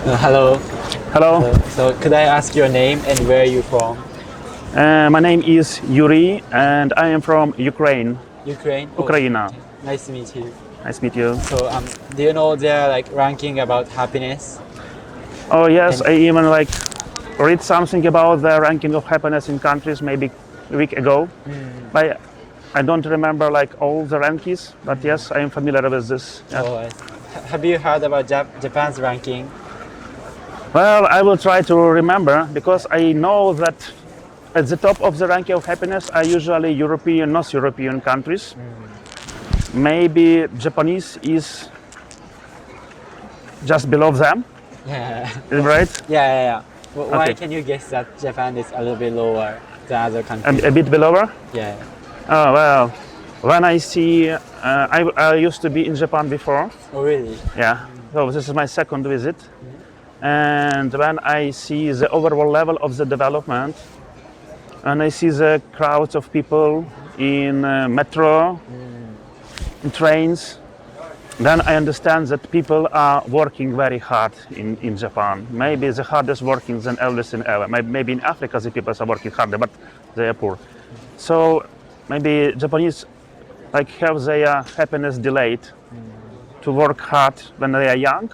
Hello. Hello, So could I ask your name and where are you from? my name is Yuri and I am from Ukraine. Ukraine? Ukraine. Okay. Nice to meet you. Nice to meet you. So do you know their ranking about happiness? Oh yes, And- I even read something about the ranking of happiness in countries maybe a week ago. But I don't remember all the rankings, but yes, I am familiar with this. Yeah. Oh, have you heard about Japan's ranking? Well, I will try to remember because I know that at the top of the ranking of happiness are usually European, North European countries. Maybe Japanese is just below them, Yeah. right? Yeah. Why Okay. can you guess that Japan is a little bit lower than other countries? A bit below. Yeah. Oh well, when I see, I used to be in Japan before. Oh, really? Yeah. So this is my second visit, and when I see the overall level of the development, and I see the crowds of people in metro, in trains, then I understand that people are working very hard in Japan. Maybe the hardest working than eldest in ever. Maybe in Africa the people are working harder, but they are poor. So maybe Japanese have their happiness delayed to work hard when they are young,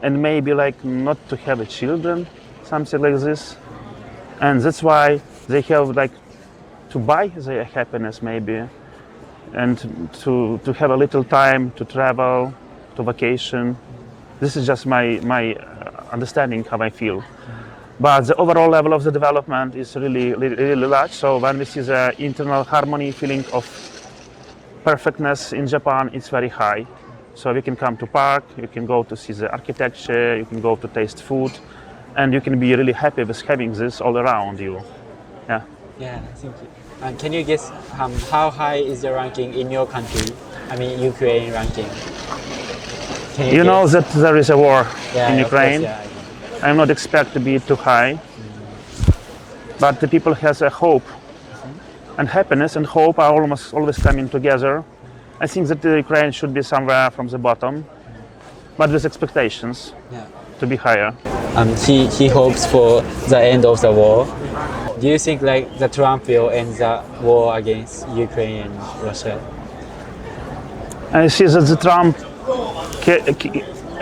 and maybe not to have children, something like this. And that's why they have to buy their happiness maybe, and to have a little time to travel, to vacation. This is just my understanding how I feel. But the overall level of the development is really large. So when we see the internal harmony, feeling of perfectness in Japan, it's very high. So you can come to park, you can go to see the architecture, you can go to taste food, and you can be really happy with having this all around you. Yeah. Yeah, thank you. And can you guess how high is the ranking in your country? I mean, Ukraine ranking. Can You know guess? that there is a war Yeah, in of course, Ukraine. yeah. I'm not expect to be too high, but the people has a hope, and happiness and hope are almost always coming together. I think that the Ukraine should be somewhere from the bottom, but with expectations Yeah. to be higher. He hopes for the end of the war. Do you think the Trump will end the war against Ukraine and Russia? I see that the Trump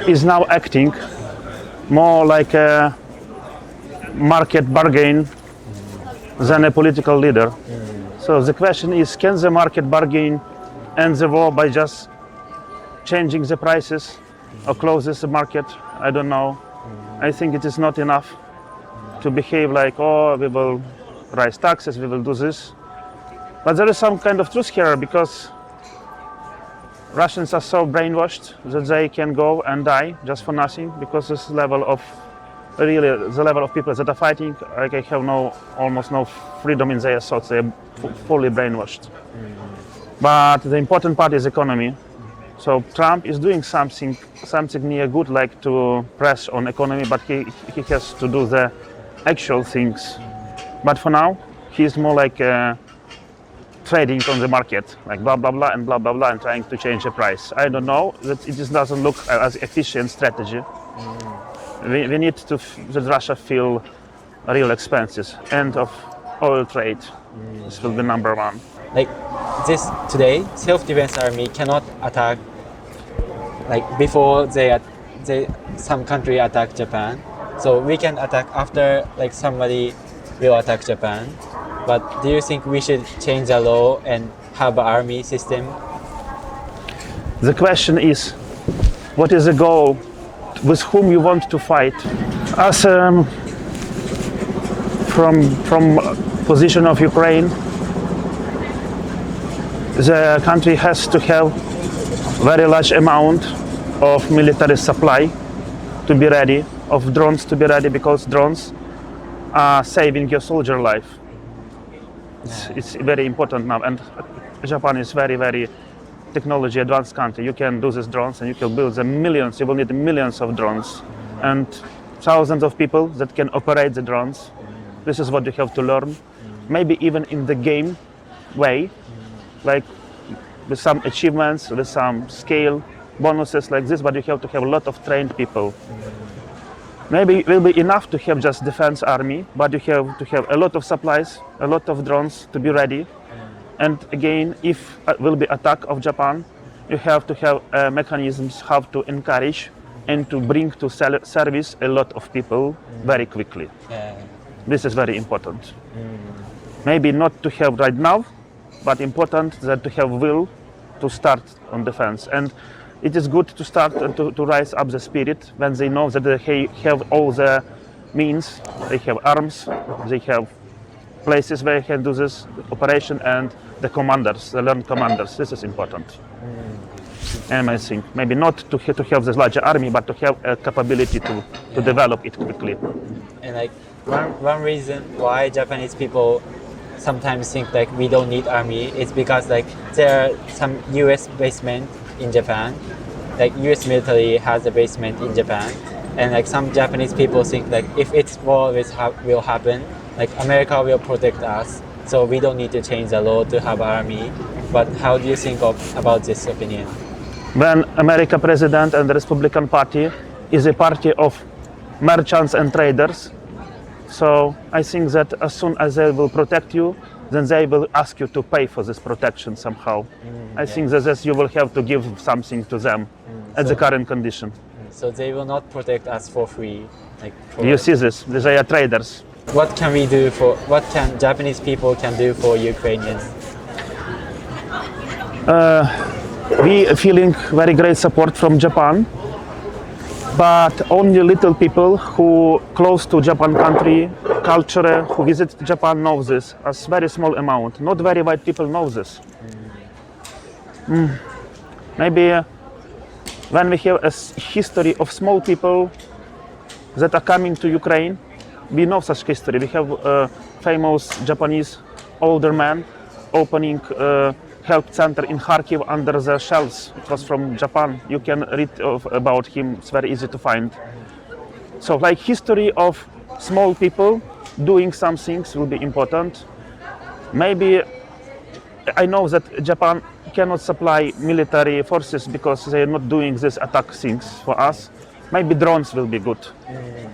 is now acting more like a market bargain than a political leader. So the question is, can the market bargain end the war by just changing the prices or closes the market? I don't know. I think it is not enough to behave we will raise taxes, we will do this. But there is some kind of truth here, because Russians are so brainwashed that they can go and die just for nothing, because this level of the level of people that are fighting, I have almost no freedom in their thoughts. They are fully brainwashed. But the important part is economy. So Trump is doing something near good, to press on economy, but he has to do the actual things. But for now, he's more trading on the market, blah blah blah and blah blah blah, and trying to change the price. I don't know, that it just doesn't look as efficient strategy. We need that Russia feel real expenses. End of oil trade. This will be number one. Today, self-defense army cannot attack before some country attack Japan. So we can attack after somebody will attack Japan. But do you think we should change the law and have an army system? The question is, what is the goal? With whom you want to fight? As from position of Ukraine, the country has to have very large amount of military supply to be ready, of drones to be ready, because drones are saving your soldier life. It's very important now, and Japan is very technology advanced country. You can do these drones and you can build them millions. You will need millions of drones and thousands of people that can operate the drones. This is what you have to learn. Maybe even in the game way, with some achievements, with some scale bonuses like this, but you have to have a lot of trained people. Maybe it will be enough to have just defense army, but you have to have a lot of supplies, a lot of drones to be ready. And again, if it will be attack of Japan, you have to have mechanisms how to encourage and to bring to service a lot of people very quickly. Yeah. This is very important. Maybe not to have right now, but important that to have will to start on defense. And it is good to start and to rise up the spirit when they know that they have all the means, they have arms, they have places where they can do this operation, and the commanders, the learned commanders. This is important. And I think maybe not to have this larger army, but to have a capability to develop it quickly. And like one reason why Japanese people sometimes think like we don't need army is because like there are some US basement in Japan, like US military has a basement in Japan, and like some Japanese people think like if it's war will happen, like America will protect us, so we don't need to change the law to have army. But how do you think about this opinion? When American president and the Republican Party is a party of merchants and traders, so I think that as soon as they will protect you, then they will ask you to pay for this protection somehow. I think that you will have to give something to them at the current condition. So they will not protect us for free. Like You see this, they are traders. what can Japanese people can do for Ukrainians? We are feeling very great support from Japan, but only little people who close to Japan country, culture, who visit Japan know this as very small amount. Not very wide people know this. Maybe when we have a history of small people that are coming to Ukraine, we know such history. We have a famous Japanese older man opening help center in Kharkiv under the shells. It was from Japan. You can read about him. It's very easy to find. So like history of small people doing some things will be important. Maybe I know that Japan cannot supply military forces because they are not doing these attack things for us. Maybe drones will be good.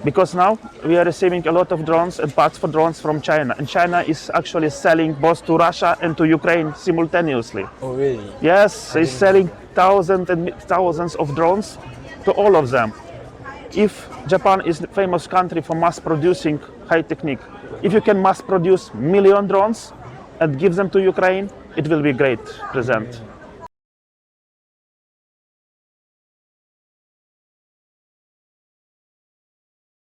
Because now we are receiving a lot of drones and parts for drones from China. And China is actually selling both to Russia and to Ukraine simultaneously. Oh really? Yes, they're selling thousands and thousands of drones to all of them. If Japan is a famous country for mass producing high technique, if you can mass produce million drones and give them to Ukraine, it will be great present.